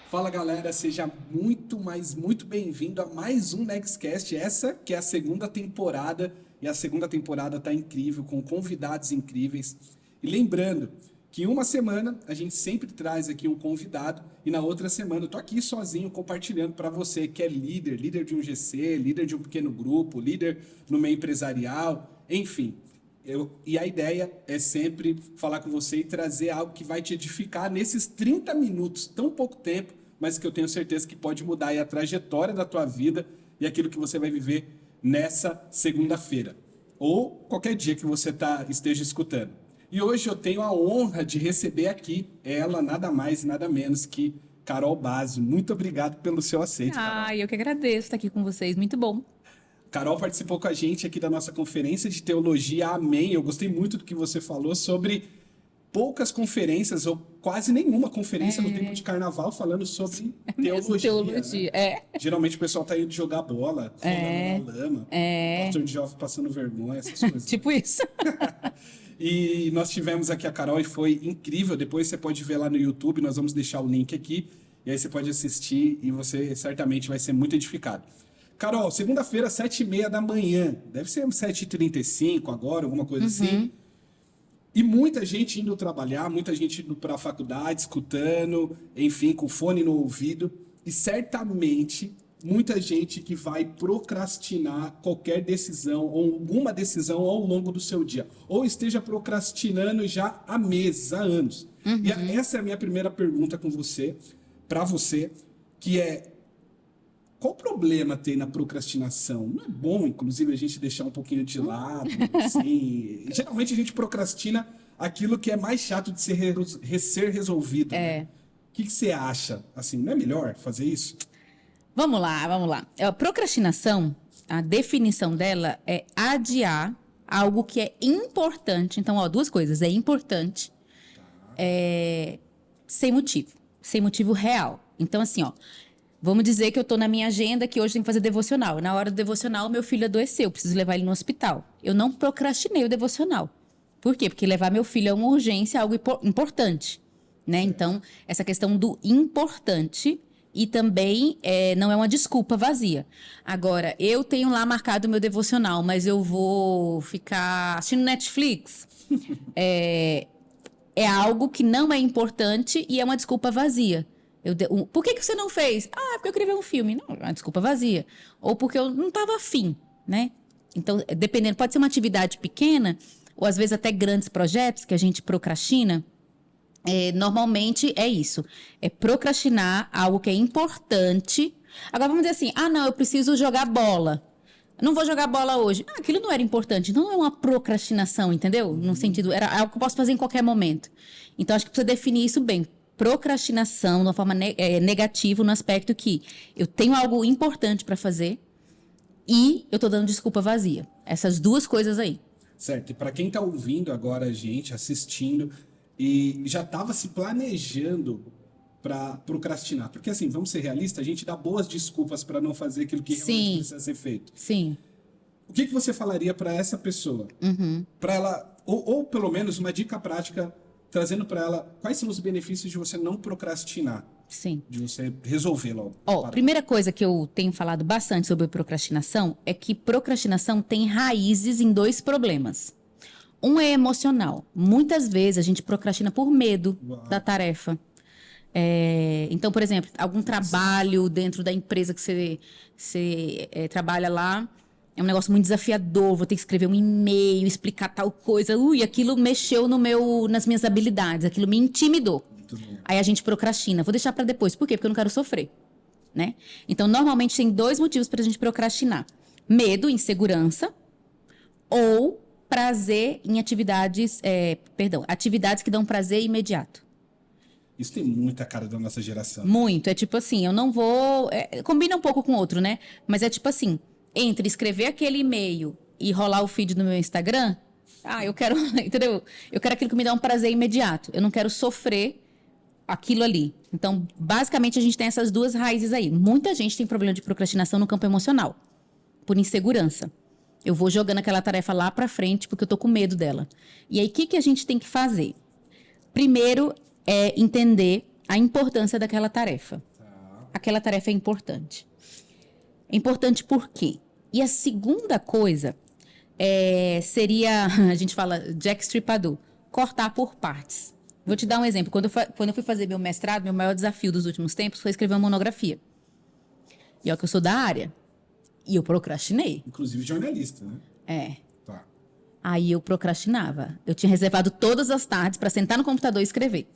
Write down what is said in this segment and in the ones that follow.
Fala galera, seja muito, mas muito bem-vindo a mais um Nextcast. Essa que é a segunda temporada e a segunda temporada tá incrível, com convidados incríveis. E lembrando que uma semana a gente sempre traz aqui um convidado e na outra semana eu tô aqui sozinho compartilhando para você que é líder de um GC, líder de um pequeno grupo, líder no meio empresarial, enfim. E a ideia é sempre falar com você e trazer algo que vai te edificar nesses 30 minutos, tão pouco tempo, mas que eu tenho certeza que pode mudar aí a trajetória da tua vida e aquilo que você vai viver nessa segunda-feira. Ou qualquer dia que você esteja escutando. E hoje eu tenho a honra de receber aqui ela, nada mais e nada menos que Carol Basio. Muito obrigado pelo seu aceite, Carol. Eu que agradeço estar aqui com vocês, muito bom. Carol participou com a gente aqui da nossa conferência de teologia Amém. Eu gostei muito do que você falou sobre poucas conferências, ou quase nenhuma conferência no tempo de carnaval falando sobre teologia. Né? Geralmente o pessoal tá indo jogar bola, rolando na lama, pastor de jovem passando vergonha, essas coisas. Tipo isso. E nós tivemos aqui a Carol e foi incrível. Depois você pode ver lá no YouTube, nós vamos deixar o link aqui. E aí você pode assistir e você certamente vai ser muito edificado. Carol, segunda-feira, 7h30 da manhã. Deve ser 7h35 agora, alguma coisa assim. E muita gente indo trabalhar, muita gente indo para a faculdade, escutando, enfim, com fone no ouvido. E certamente muita gente que vai procrastinar qualquer decisão ou alguma decisão ao longo do seu dia. Ou esteja procrastinando já há meses, há anos. E essa é a minha primeira pergunta com você, para você, que é: qual problema tem na procrastinação? Não é bom, inclusive, a gente deixar um pouquinho de lado, assim. Geralmente a gente procrastina aquilo que é mais chato de ser resolvido. Né? O que você acha? Assim, não é melhor fazer isso? Vamos lá. A procrastinação, a definição dela é adiar algo que é importante. Então, duas coisas. É importante, sem motivo real. Então, assim, vamos dizer que eu estou na minha agenda que hoje tem que fazer devocional. Na hora do devocional, meu filho adoeceu, preciso levar ele no hospital. Eu não procrastinei o devocional. Por quê? Porque levar meu filho é uma urgência, algo importante, né? Então, essa questão do importante e também não é uma desculpa vazia. Agora, eu tenho lá marcado o meu devocional, mas eu vou ficar assistindo Netflix. É algo que não é importante e é uma desculpa vazia. Por que você não fez? Porque eu queria ver um filme. Não, é uma desculpa vazia. Ou porque eu não estava afim, né? Então, dependendo, pode ser uma atividade pequena, ou às vezes até grandes projetos que a gente procrastina. Normalmente é isso. É procrastinar algo que é importante. Agora vamos dizer assim, não, eu preciso jogar bola. Não vou jogar bola hoje. Aquilo não era importante. Não é uma procrastinação, entendeu? No sentido, era algo que eu posso fazer em qualquer momento. Então, acho que precisa definir isso bem. Procrastinação de uma forma negativa, no aspecto que eu tenho algo importante para fazer e eu estou dando desculpa vazia. Essas duas coisas aí. Certo. E para quem está ouvindo agora a gente, assistindo, e já estava se planejando para procrastinar. Porque assim, vamos ser realistas, a gente dá boas desculpas para não fazer aquilo que realmente precisa ser feito. Sim. O que você falaria para essa pessoa? Para ela, ou pelo menos uma dica prática, trazendo para ela quais são os benefícios de você não procrastinar. Sim. De você resolver logo. Primeira coisa que eu tenho falado bastante sobre procrastinação é que procrastinação tem raízes em dois problemas. Um é emocional. Muitas vezes a gente procrastina por medo da tarefa. Então, por exemplo, algum trabalho dentro da empresa que você trabalha lá, é um negócio muito desafiador, vou ter que escrever um e-mail, explicar tal coisa. Aquilo mexeu nas minhas habilidades, aquilo me intimidou. Aí a gente procrastina. Vou deixar para depois. Por quê? Porque eu não quero sofrer, né? Então, normalmente tem dois motivos para a gente procrastinar. Medo, insegurança, ou prazer em atividades que dão prazer imediato. Isso tem muita cara da nossa geração. Muito. É tipo assim, eu não vou... combina um pouco com o outro, né? Mas é tipo assim, entre escrever aquele e-mail e rolar o feed no meu Instagram, eu quero, entendeu? Eu quero aquilo que me dá um prazer imediato. Eu não quero sofrer aquilo ali. Então, basicamente, a gente tem essas duas raízes aí. Muita gente tem problema de procrastinação no campo emocional, por insegurança. Eu vou jogando aquela tarefa lá pra frente porque eu tô com medo dela. E aí, o que a gente tem que fazer? Primeiro, é entender a importância daquela tarefa. aquela tarefa é importante. É importante por quê? E a segunda coisa seria, a gente fala Jack Stripador, cortar por partes. Vou te dar um exemplo. Quando eu fui fazer meu mestrado, meu maior desafio dos últimos tempos foi escrever uma monografia. E olha que eu sou da área. E eu procrastinei. Inclusive jornalista, né? É. Tá. Aí eu procrastinava. Eu tinha reservado todas as tardes para sentar no computador e escrever.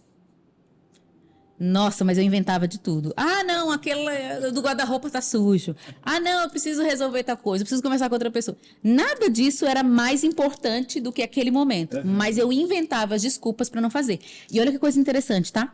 Nossa, mas eu inventava de tudo. Ah, não, aquele do guarda-roupa tá sujo. Ah, não, eu preciso resolver tal coisa, eu preciso conversar com outra pessoa. Nada disso era mais importante do que aquele momento. Mas eu inventava as desculpas para não fazer. E olha que coisa interessante, tá?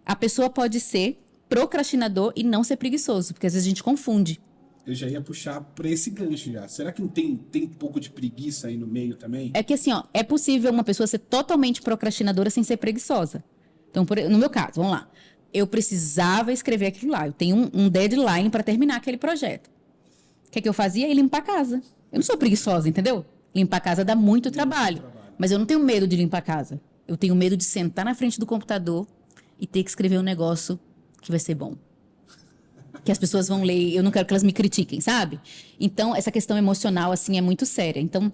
A pessoa pode ser procrastinador e não ser preguiçoso, porque às vezes a gente confunde. Eu já ia puxar pra esse gancho já. Será que não tem um pouco de preguiça aí no meio também? É que assim, ó, é possível uma pessoa ser totalmente procrastinadora sem ser preguiçosa. Então, no meu caso, vamos lá. Eu precisava escrever aquilo lá. Eu tenho um deadline para terminar aquele projeto. O que é que eu fazia? Ir limpar a casa. Eu não sou preguiçosa, entendeu? Limpar a casa dá muito trabalho. Mas eu não tenho medo de limpar a casa. Eu tenho medo de sentar na frente do computador e ter que escrever um negócio que vai ser bom. Que as pessoas vão ler, eu não quero que elas me critiquem, sabe? Então, essa questão emocional, assim, é muito séria. Então,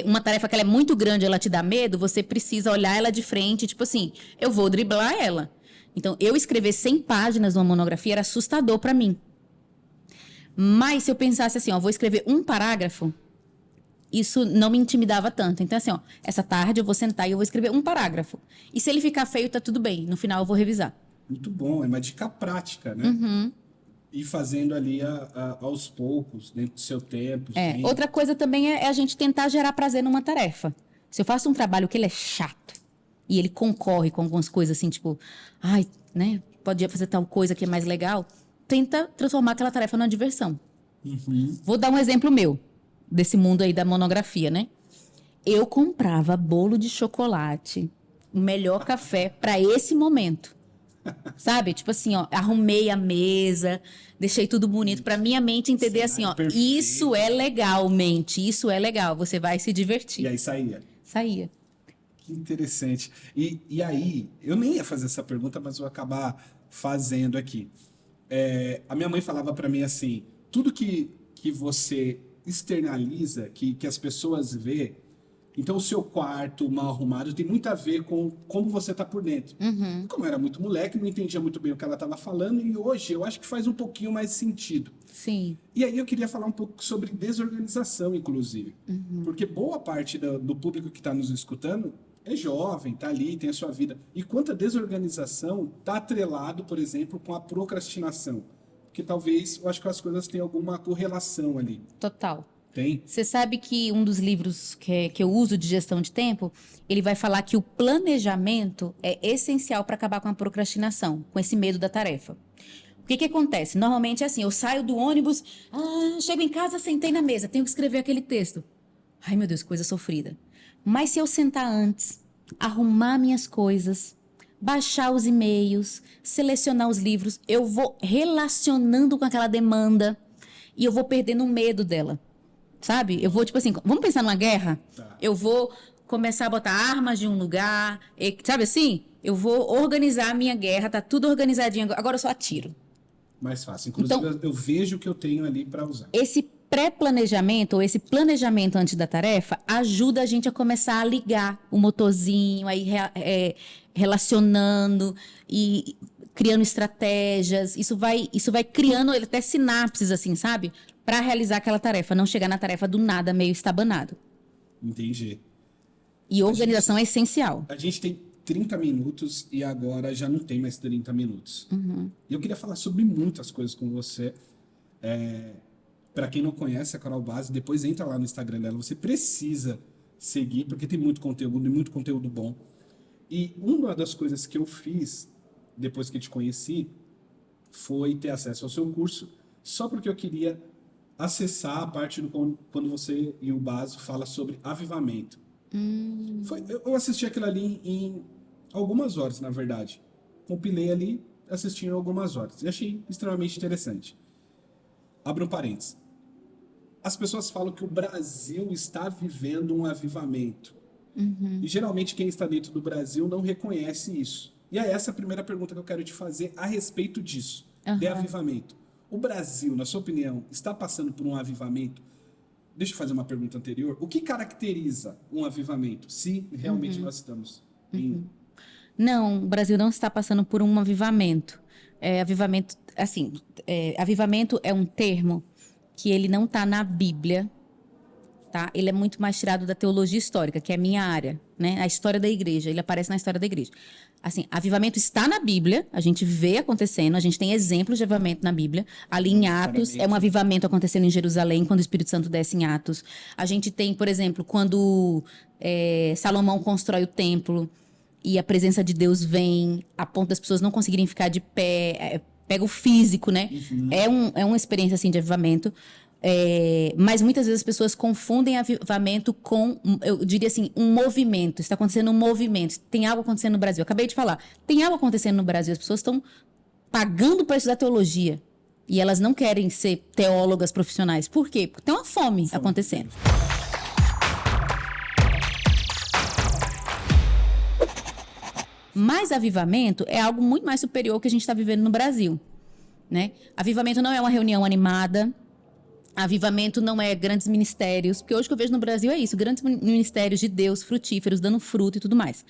uma tarefa que ela é muito grande, ela te dá medo, você precisa olhar ela de frente, tipo assim, eu vou driblar ela. Então, eu escrever 100 páginas numa monografia era assustador para mim. Mas se eu pensasse assim, ó, vou escrever um parágrafo, isso não me intimidava tanto. Então, assim, ó, essa tarde eu vou sentar e eu vou escrever um parágrafo. E se ele ficar feio, tá tudo bem. No final eu vou revisar. Muito bom, é uma dica prática, né? Ir fazendo ali aos poucos, dentro do seu tempo. Sim. Outra coisa também é a gente tentar gerar prazer numa tarefa. Se eu faço um trabalho que ele é chato, e ele concorre com algumas coisas assim, tipo, ai, né, pode fazer tal coisa que é mais legal, tenta transformar aquela tarefa numa diversão. Vou dar um exemplo meu, desse mundo aí da monografia, né? Eu comprava bolo de chocolate, o melhor café para esse momento. Sabe? Tipo assim, ó, arrumei a mesa, deixei tudo bonito para minha mente entender assim, ó, perfeito. Isso é legal, mente, isso é legal, você vai se divertir. E aí saía? Saía. Que interessante. E aí, eu nem ia fazer essa pergunta, mas vou acabar fazendo aqui. A minha mãe falava para mim assim, tudo que você externaliza, que as pessoas vê, então o seu quarto mal arrumado tem muito a ver com como você tá por dentro. Como eu era muito moleque, não entendia muito bem o que ela estava falando, e hoje eu acho que faz um pouquinho mais sentido. Sim. E aí eu queria falar um pouco sobre desorganização, inclusive. Porque boa parte do público que está nos escutando é jovem, está ali, tem a sua vida. E quanta desorganização está atrelado, por exemplo, com a procrastinação? Porque talvez, eu acho que as coisas têm alguma correlação ali. Total. Tem? Você sabe que um dos livros que eu uso de gestão de tempo, ele vai falar que o planejamento é essencial para acabar com a procrastinação, com esse medo da tarefa. O que acontece? Normalmente é assim, eu saio do ônibus, chego em casa, sentei na mesa, tenho que escrever aquele texto. Ai, meu Deus, coisa sofrida. Mas se eu sentar antes, arrumar minhas coisas, baixar os e-mails, selecionar os livros, eu vou relacionando com aquela demanda e eu vou perdendo o medo dela. Sabe? Eu vou, tipo assim, vamos pensar numa guerra? Tá. Eu vou começar a botar armas de um lugar, sabe assim? Eu vou organizar a minha guerra, tá tudo organizadinho, agora eu só atiro. Mais fácil. Inclusive, então, eu vejo o que eu tenho ali para usar. Esse pré-planejamento, ou esse planejamento antes da tarefa, ajuda a gente a começar a ligar o motorzinho, aí relacionando e criando estratégias. Isso vai criando até sinapses, assim, sabe? Para realizar aquela tarefa, não chegar na tarefa do nada, meio estabanado. Entendi. E organização é essencial. A gente tem 30 minutos e agora já não tem mais 30 minutos. E eu queria falar sobre muitas coisas com você. Para quem não conhece a Carol Bazzi, depois entra lá no Instagram dela. Você precisa seguir, porque tem muito conteúdo e muito conteúdo bom. E uma das coisas que eu fiz, depois que te conheci, foi ter acesso ao seu curso, só porque eu queria acessar a parte quando você e o Basso fala sobre avivamento. Eu assisti aquilo ali em algumas horas, na verdade. Compilei ali, assisti em algumas horas. E achei extremamente interessante. Abra um parênteses. As pessoas falam que o Brasil está vivendo um avivamento. E geralmente quem está dentro do Brasil não reconhece isso. E é essa a primeira pergunta que eu quero te fazer a respeito disso. de avivamento. O Brasil, na sua opinião, está passando por um avivamento? Deixa eu fazer uma pergunta anterior. O que caracteriza um avivamento, se realmente nós estamos em... Não, o Brasil não está passando por um avivamento. Avivamento, assim, avivamento é um termo que ele não está na Bíblia, tá? Ele é muito mais tirado da teologia histórica, que é a minha área, né? A história da igreja, ele aparece na história da igreja. Assim, avivamento está na Bíblia, a gente vê acontecendo, a gente tem exemplos de avivamento na Bíblia. Ali em Atos, é um avivamento acontecendo em Jerusalém, quando o Espírito Santo desce em Atos. A gente tem, por exemplo, quando Salomão constrói o templo e a presença de Deus vem, a ponto das pessoas não conseguirem ficar de pé, pega o físico, né? É uma experiência, assim, de avivamento. Mas muitas vezes as pessoas confundem avivamento com, eu diria assim, um movimento. Está acontecendo um movimento. Tem algo acontecendo no Brasil. Eu acabei de falar. Tem algo acontecendo no Brasil. As pessoas estão pagando para estudar teologia. E elas não querem ser teólogas profissionais. Por quê? Porque tem uma fome acontecendo. Mas avivamento é algo muito mais superior ao que a gente está vivendo no Brasil, né? Avivamento não é uma reunião animada. Avivamento não é grandes ministérios, porque hoje o que eu vejo no Brasil é isso, grandes ministérios de Deus, frutíferos, dando fruto e tudo mais.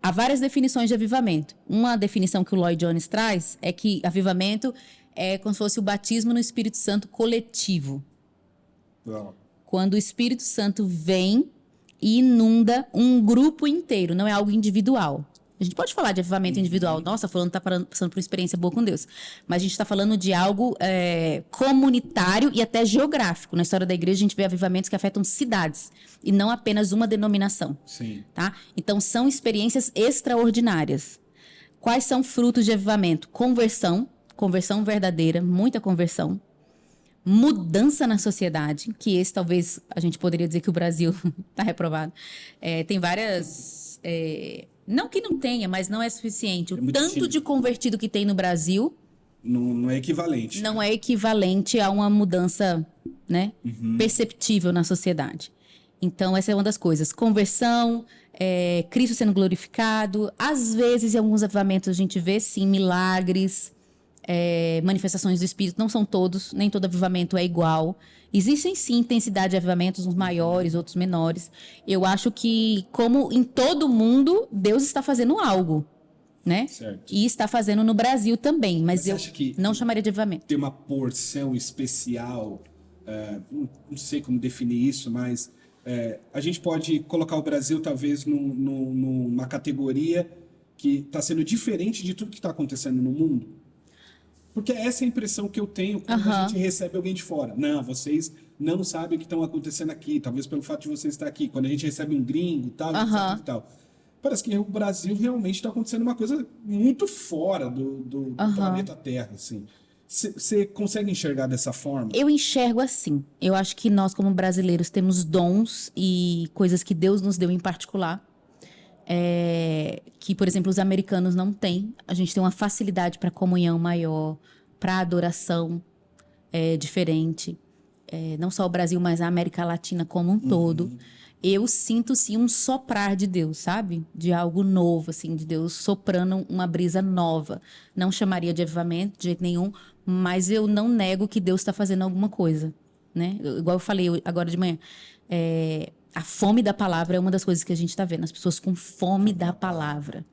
Há várias definições de avivamento. Uma definição que o Lloyd Jones traz é que avivamento é como se fosse o batismo no Espírito Santo coletivo. Não. Quando o Espírito Santo vem e inunda um grupo inteiro, não é algo individual. A gente pode falar de avivamento individual. Nossa, fulano está passando por uma experiência boa com Deus. Mas a gente está falando de algo comunitário e até geográfico. Na história da igreja, a gente vê avivamentos que afetam cidades e não apenas uma denominação. Sim. Tá? Então, são experiências extraordinárias. Quais são frutos de avivamento? Conversão verdadeira, muita conversão. Mudança na sociedade, que esse talvez a gente poderia dizer que o Brasil está reprovado. Tem várias... não que não tenha, mas não é suficiente. O tanto de convertido que tem no Brasil... Não é equivalente. Não é equivalente a uma mudança, né, perceptível na sociedade. Então, essa é uma das coisas. Conversão, Cristo sendo glorificado. Às vezes, em alguns avivamentos, a gente vê, sim, milagres, manifestações do Espírito. Não são todos, nem todo avivamento é igual. Existem, sim, intensidade de avivamentos, uns maiores, outros menores. Eu acho que, como em todo mundo, Deus está fazendo algo, né? Certo. E está fazendo no Brasil também, mas eu acha que não chamaria de avivamento. tem uma porção especial, não sei como definir isso, mas a gente pode colocar o Brasil talvez numa categoria que está sendo diferente de tudo que está acontecendo no mundo? Porque essa é a impressão que eu tenho quando a gente recebe alguém de fora. Não, vocês não sabem o que estão acontecendo aqui, talvez pelo fato de você estar aqui. Quando a gente recebe um gringo, tal, etc e tal. Parece que o Brasil realmente está acontecendo uma coisa muito fora do planeta Terra, assim. Você consegue enxergar dessa forma? Eu enxergo assim. Eu acho que nós, como brasileiros, temos dons e coisas que Deus nos deu em particular. Que, por exemplo, os americanos não têm. A gente tem uma facilidade para comunhão maior, para adoração diferente. Não só o Brasil, mas a América Latina como um todo. Eu sinto, sim, um soprar de Deus, sabe? De algo novo, assim, de Deus soprando uma brisa nova. Não chamaria de avivamento, de jeito nenhum, mas eu não nego que Deus está fazendo alguma coisa, né? Igual eu falei agora de manhã. A fome da palavra é uma das coisas que a gente está vendo. As pessoas com fome da palavra.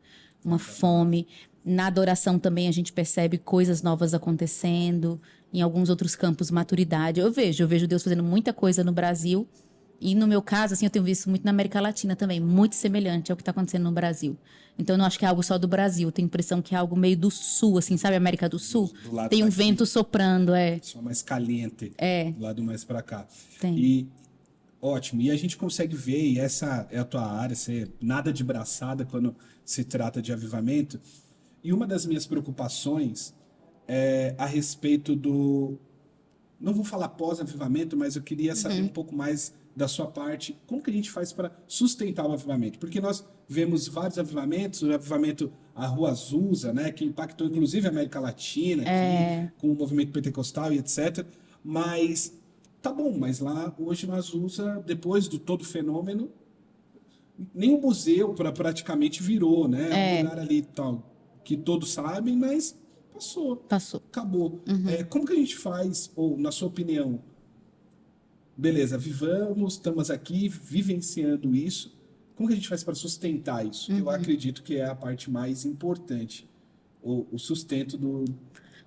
Uma fome. Na adoração também a gente percebe coisas novas acontecendo. Em alguns outros campos, maturidade. Eu vejo Deus fazendo muita coisa no Brasil. E no meu caso, assim, eu tenho visto muito na América Latina também. Muito semelhante ao que está acontecendo no Brasil. Então, eu não acho que é algo só do Brasil. Eu tenho a impressão que é algo meio do Sul, assim, sabe? América do Sul. Do lado tem um daqui. vento soprando, Só mais caliente. Do lado mais para cá. Tem. Ótimo. E a gente consegue ver, e essa é a tua área, você nada de braçada quando se trata de avivamento. E uma das minhas preocupações é a respeito do... Não vou falar pós-avivamento, mas eu queria saber um pouco mais da sua parte. Como que a gente faz para sustentar o avivamento? Porque nós vemos vários avivamentos, o avivamento a Rua Azusa, né, que impactou inclusive a América Latina, aqui, com o movimento pentecostal e etc. Mas... Tá bom, mas lá hoje na Azusa, depois do todo fenômeno, nem o museu praticamente virou, né? É um lugar ali tal que todos sabem, mas Passou. Acabou. Como que a gente faz, ou na sua opinião, beleza, vivamos, estamos aqui vivenciando isso, como que a gente faz para sustentar isso? Eu acredito que é a parte mais importante, o sustento do...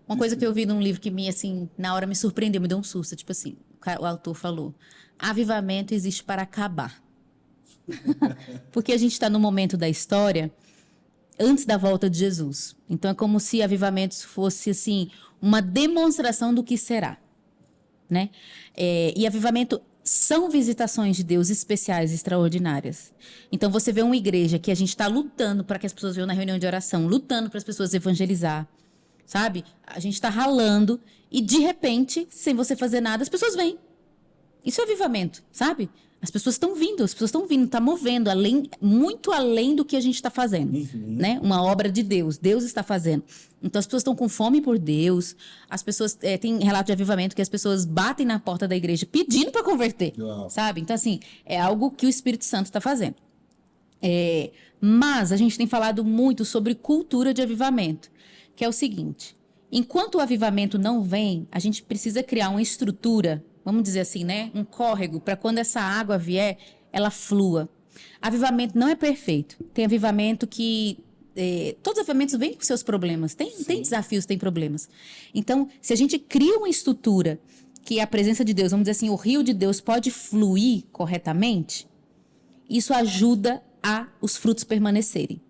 Uma coisa que eu vi num livro que assim, na hora me surpreendeu, me deu um susto. Tipo assim, o autor falou: avivamento existe para acabar. Porque a gente está no momento da história antes da volta de Jesus. Então é como se avivamentos fosse assim uma demonstração do que será, né? E avivamento são visitações de Deus especiais, extraordinárias. Então você vê uma igreja que a gente está lutando para que as pessoas venham na reunião de oração, lutando para as pessoas evangelizar, sabe? A gente está ralando e de repente, sem você fazer nada, as pessoas vêm. Isso é avivamento, sabe? As pessoas estão vindo, está movendo muito além do que a gente está fazendo, né? Uma obra de Deus, Deus está fazendo. Então as pessoas estão com fome por Deus, as pessoas, tem relato de avivamento que as pessoas batem na porta da igreja pedindo para converter, sabe? Então assim, é algo que o Espírito Santo está fazendo. Mas a gente tem falado muito sobre cultura de avivamento, que é o seguinte: enquanto o avivamento não vem, a gente precisa criar uma estrutura, vamos dizer assim, né? Um córrego, para quando essa água vier, ela flua. Avivamento não é perfeito. Tem avivamento que... todos os avivamentos vêm com seus problemas. Tem desafios, tem problemas. Então, se a gente cria uma estrutura que a presença de Deus, vamos dizer assim, o rio de Deus pode fluir corretamente, isso ajuda a os frutos permanecerem.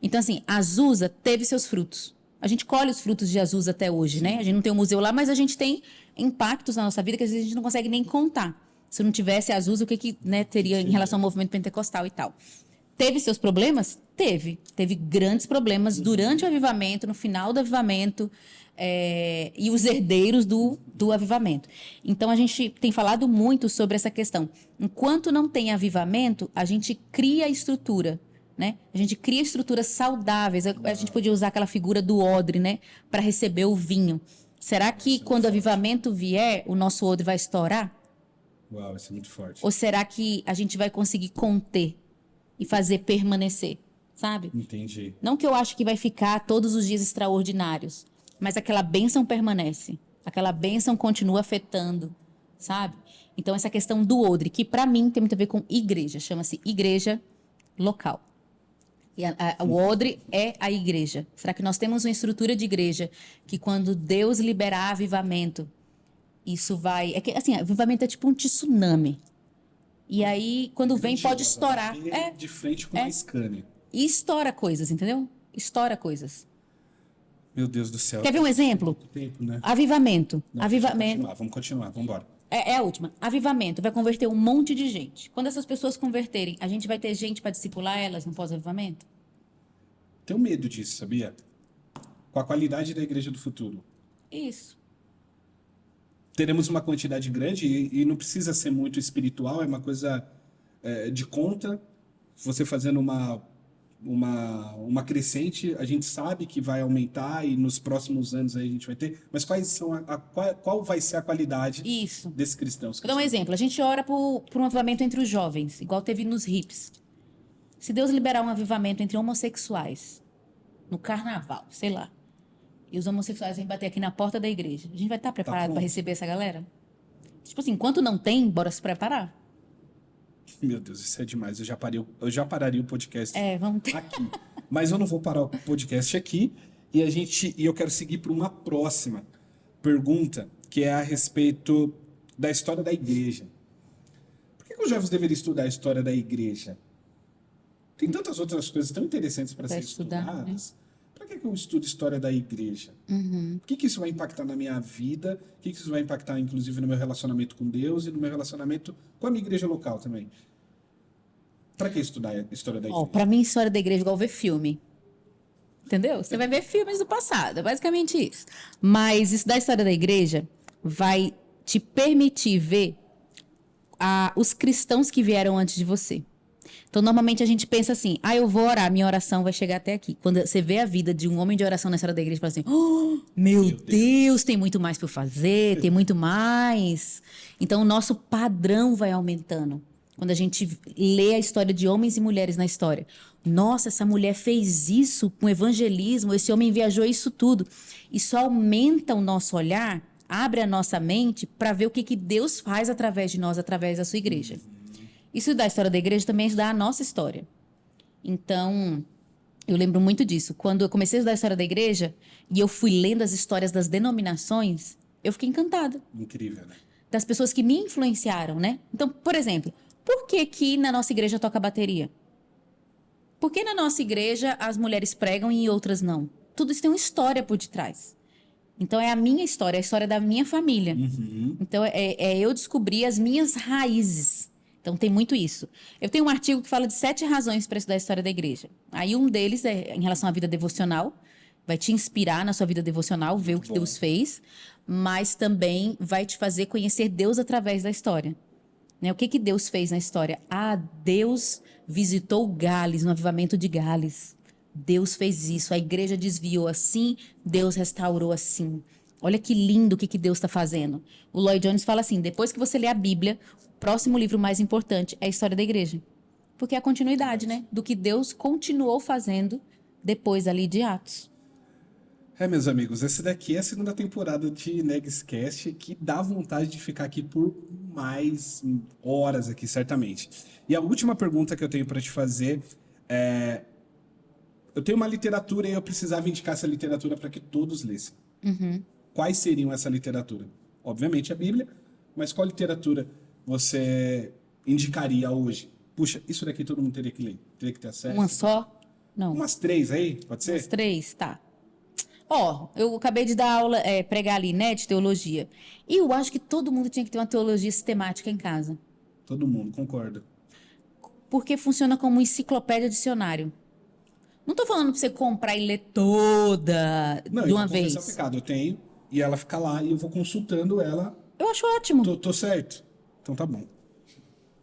Então, assim, a Azusa teve seus frutos. A gente colhe os frutos de Azusa até hoje, né? A gente não tem um museu lá, mas a gente tem impactos na nossa vida que às vezes a gente não consegue nem contar. Se não tivesse a Azusa, o que né, teria em relação ao movimento pentecostal e tal? Teve seus problemas? Teve. Teve grandes problemas durante o avivamento, no final do avivamento, e os herdeiros do avivamento. Então, a gente tem falado muito sobre essa questão. Enquanto não tem avivamento, a gente cria a estrutura, né? A gente cria estruturas saudáveis. A gente podia usar aquela figura do odre, né? Para receber o vinho. Será que quando o avivamento vier, o nosso odre vai estourar? Uau, isso é muito forte. Ou será que a gente vai conseguir conter e fazer permanecer, sabe? Entendi. Não que eu acho que vai ficar todos os dias extraordinários, mas aquela bênção permanece. Aquela bênção continua afetando, sabe? Então, essa questão do odre, que para mim tem muito a ver com igreja, chama-se igreja local. E o odre é a igreja. Será que nós temos uma estrutura de igreja que quando Deus liberar avivamento, isso vai... É que, assim, avivamento é tipo um tsunami. E aí, quando vem, pode estourar. De frente com uma Scania. E estoura coisas, entendeu? Estoura coisas. Meu Deus do céu. Quer ver um exemplo? Tempo, né? Avivamento. Não, Avivamento. Vamos continuar, vamos embora. É a última. Avivamento vai converter um monte de gente. Quando essas pessoas converterem, a gente vai ter gente para discipular elas no pós-avivamento? Tenho medo disso, sabia? Com a qualidade da igreja do futuro. Isso. Teremos uma quantidade grande e não precisa ser muito espiritual, é uma coisa de conta. Você fazendo uma crescente, a gente sabe que vai aumentar e nos próximos anos aí a gente vai ter. Mas quais são qual vai ser a qualidade desses cristãos? Vou dar um exemplo. A gente ora por um avivamento entre os jovens, igual teve nos hips. Se Deus liberar um avivamento entre homossexuais, no carnaval, sei lá, e os homossexuais vêm bater aqui na porta da igreja, a gente vai estar preparado para receber essa galera? Tipo assim, enquanto não tem, bora se preparar. Meu Deus, isso é demais. Eu já pararia o podcast vamos ter. aqui. Mas eu não vou parar o podcast aqui. E eu quero seguir para uma próxima pergunta, que é a respeito da história da igreja. Por que os jovens deveriam estudar a história da igreja? Tem tantas outras coisas tão interessantes para serem estudadas. Né? Para que eu estudo história da igreja? O que isso vai impactar na minha vida? O que isso vai impactar, inclusive, no meu relacionamento com Deus e no meu relacionamento com a minha igreja local também? Para que estudar a história da igreja? Para mim, história da igreja é igual ver filme. Entendeu? Você vai ver filmes do passado, é basicamente isso. Mas estudar a história da igreja vai te permitir ver os cristãos que vieram antes de você. Então, normalmente a gente pensa assim, eu vou orar, minha oração vai chegar até aqui. Quando você vê a vida de um homem de oração na história da igreja, você fala assim, meu Deus, tem muito mais para fazer, tem muito mais. Então, o nosso padrão vai aumentando. Quando a gente lê a história de homens e mulheres na história. Nossa, essa mulher fez isso com evangelismo, esse homem viajou isso tudo. Isso aumenta o nosso olhar, abre a nossa mente para ver o que Deus faz através de nós, através da sua igreja. Isso da história da igreja também é estudar a nossa história. Então, eu lembro muito disso. Quando eu comecei a estudar a história da igreja e eu fui lendo as histórias das denominações, eu fiquei encantada. Incrível, né? Das pessoas que me influenciaram, né? Então, por exemplo, por que na nossa igreja toca bateria? Por que na nossa igreja as mulheres pregam e outras não? Tudo isso tem uma história por detrás. Então, é a minha história, a história da minha família. Então, eu descobrir as minhas raízes. Então, tem muito isso. Eu tenho um artigo que fala de 7 razões para estudar a história da igreja. Aí, um deles é em relação à vida devocional. Vai te inspirar na sua vida devocional, ver o que Deus fez. Mas também vai te fazer conhecer Deus através da história. Né? O que Deus fez na história? Deus visitou Gales, no avivamento de Gales. Deus fez isso. A igreja desviou assim, Deus restaurou assim. Olha que lindo o que Deus está fazendo. O Lloyd Jones fala assim, depois que você lê a Bíblia, o próximo livro mais importante é a história da igreja. Porque é a continuidade, né? Do que Deus continuou fazendo depois ali de Atos. Meus amigos, essa daqui é a segunda temporada de Negscast, que dá vontade de ficar aqui por mais horas aqui, certamente. E a última pergunta que eu tenho para te fazer é... Eu tenho uma literatura e eu precisava indicar essa literatura para que todos lessem. Quais seriam essa literatura? Obviamente a Bíblia, mas qual literatura você indicaria hoje? Puxa, isso daqui todo mundo teria que ler, teria que ter acesso. Uma só? Não. Umas 3 aí, pode ser? Umas 3, tá. Eu acabei de dar aula, pregar ali, né, de teologia. E eu acho que todo mundo tinha que ter uma teologia sistemática em casa. Todo mundo, concordo. Porque funciona como enciclopédia dicionário. Não tô falando pra você comprar e ler toda de uma vez. Não, pecado, eu tenho, e ela fica lá, e eu vou consultando ela. Eu acho ótimo. Tô certo? Então tá bom.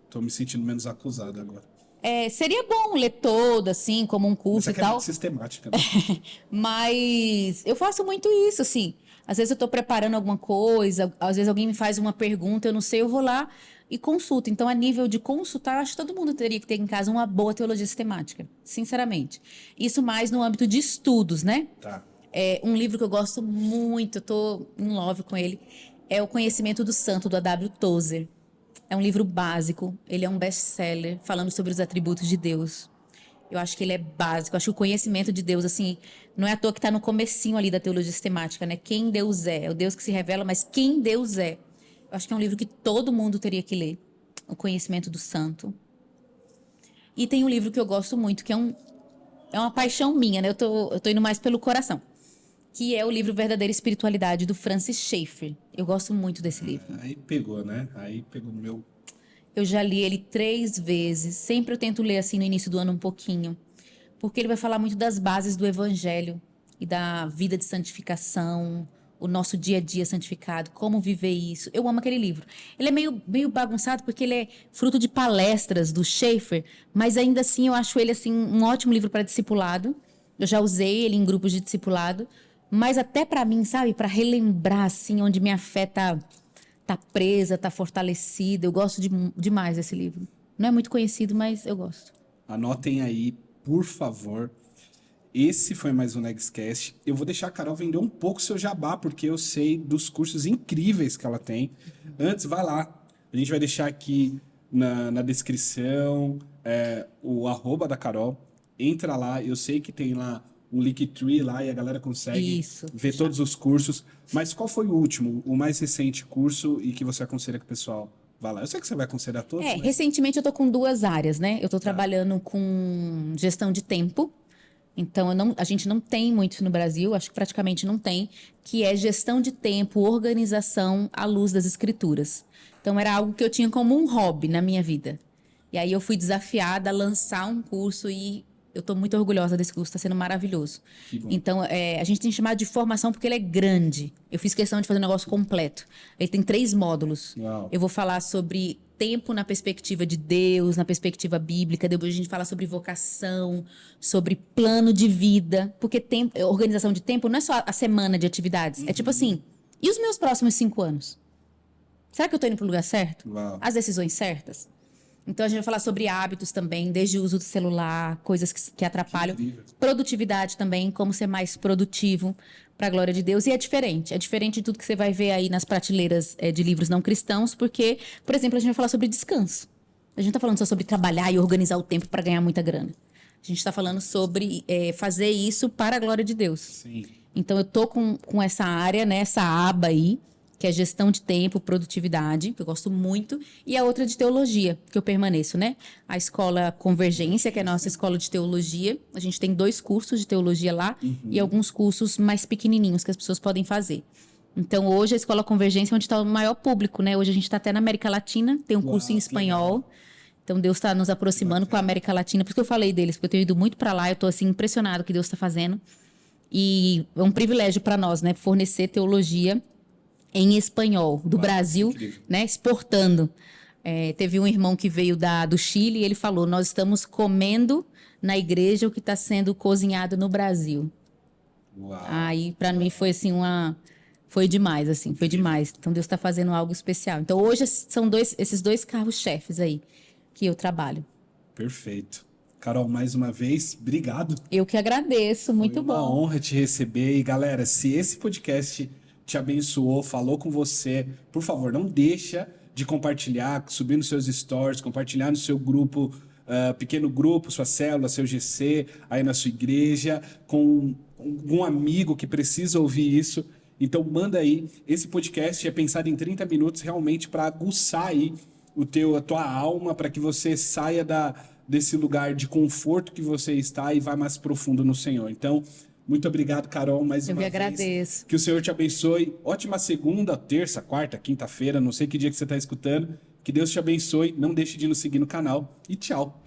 Tô me sentindo menos acusado agora. Seria bom ler toda, assim, como um curso e tal. Muito sistemática, né? Mas eu faço muito isso, assim. Às vezes eu tô preparando alguma coisa, às vezes alguém me faz uma pergunta, eu não sei, eu vou lá e consulto. Então, a nível de consultar, eu acho que todo mundo teria que ter em casa uma boa teologia sistemática, sinceramente. Isso mais no âmbito de estudos, né? Tá. Um livro que eu gosto muito, eu tô in love com ele, é O Conhecimento do Santo, do A.W. Tozer. É um livro básico, ele é um best-seller, falando sobre os atributos de Deus. Eu acho que ele é básico, eu acho que o conhecimento de Deus, assim, não é à toa que está no comecinho ali da teologia sistemática, né? Quem Deus é o Deus que se revela, mas quem Deus é. Eu acho que é um livro que todo mundo teria que ler, O Conhecimento do Santo. E tem um livro que eu gosto muito, que é uma paixão minha, né? Eu tô indo mais pelo coração. Que é o livro Verdadeira Espiritualidade, do Francis Schaeffer. Eu gosto muito desse livro. Aí pegou, né? Aí pegou no meu... Eu já li ele 3 vezes. Sempre eu tento ler assim no início do ano um pouquinho. Porque ele vai falar muito das bases do evangelho e da vida de santificação, o nosso dia a dia santificado, como viver isso. Eu amo aquele livro. Ele é meio bagunçado porque ele é fruto de palestras do Schaeffer, mas ainda assim eu acho ele assim um ótimo livro para discipulado. Eu já usei ele em grupos de discipulado, mas até para mim, sabe, para relembrar assim onde minha fé tá presa, tá fortalecida. Eu gosto demais desse livro. Não é muito conhecido, mas eu gosto. Anotem aí, por favor. Esse foi mais um Negscast. Eu vou deixar a Carol vender um pouco seu jabá, porque eu sei dos cursos incríveis que ela tem. Antes, vai lá. A gente vai deixar aqui na descrição o @da Carol. Entra lá. Eu sei que tem lá um Linktree lá e a galera consegue ver todos os cursos. Mas qual foi o último, o mais recente curso e que você aconselha que o pessoal vá lá? Eu sei que você vai aconselhar todos. Mas... Recentemente eu tô com 2 áreas, né? Eu tô trabalhando com gestão de tempo. Então, a gente não tem muito no Brasil, acho que praticamente não tem, que é gestão de tempo, organização à luz das escrituras. Então, era algo que eu tinha como um hobby na minha vida. E aí eu fui desafiada a lançar um curso e eu estou muito orgulhosa desse curso, está sendo maravilhoso. Então, a gente tem chamado de formação porque ele é grande. Eu fiz questão de fazer um negócio completo. Ele tem 3 módulos. Uau. Eu vou falar sobre tempo na perspectiva de Deus, na perspectiva bíblica. Depois a gente fala sobre vocação, sobre plano de vida. Porque organização de tempo não é só a semana de atividades. É tipo assim, e os meus próximos 5 anos? Será que eu estou indo para o lugar certo? Uau. As decisões certas? Então, a gente vai falar sobre hábitos também, desde o uso do celular, coisas que atrapalham. Produtividade também, como ser mais produtivo para a glória de Deus. E é diferente de tudo que você vai ver aí nas prateleiras de livros não cristãos, porque, por exemplo, a gente vai falar sobre descanso. A gente não está falando só sobre trabalhar e organizar o tempo para ganhar muita grana. A gente está falando sobre fazer isso para a glória de Deus. Sim. Então, eu tô com essa área, né, essa aba aí, que é gestão de tempo, produtividade, que eu gosto muito, e a outra de teologia, que eu permaneço, né? A escola Convergência, que é a nossa escola de teologia. A gente tem 2 cursos de teologia lá e alguns cursos mais pequenininhos que as pessoas podem fazer. Então, hoje a escola Convergência é onde está o maior público, né? Hoje a gente está até na América Latina, tem um curso em espanhol. Então, Deus está nos aproximando com a América Latina. Por isso que eu falei deles, porque eu tenho ido muito para lá, eu estou assim, impressionado com o que Deus está fazendo. E é um privilégio para nós, né? Fornecer teologia em espanhol, do Brasil, né, exportando. Teve um irmão que veio do Chile e ele falou, nós estamos comendo na igreja o que está sendo cozinhado no Brasil. Uau. Aí, para mim, foi assim, foi demais, assim, foi demais. Então, Deus está fazendo algo especial. Então, hoje são esses 2 carros-chefes aí que eu trabalho. Perfeito. Carol, mais uma vez, obrigado. Eu que agradeço, muito bom. Foi uma honra te receber. E, galera, se esse podcast te abençoou, falou com você, por favor, não deixa de compartilhar, subir nos seus stories, compartilhar no seu grupo, pequeno grupo, sua célula, seu GC, aí na sua igreja, com algum amigo que precisa ouvir isso. Então, manda aí. Esse podcast é pensado em 30 minutos realmente para aguçar aí a tua alma, para que você saia desse lugar de conforto que você está e vá mais profundo no Senhor. Então, muito obrigado, Carol, mais uma vez. Eu que agradeço. Que o Senhor te abençoe. Ótima segunda, terça, quarta, quinta-feira, não sei que dia que você está escutando. Que Deus te abençoe. Não deixe de nos seguir no canal. E tchau.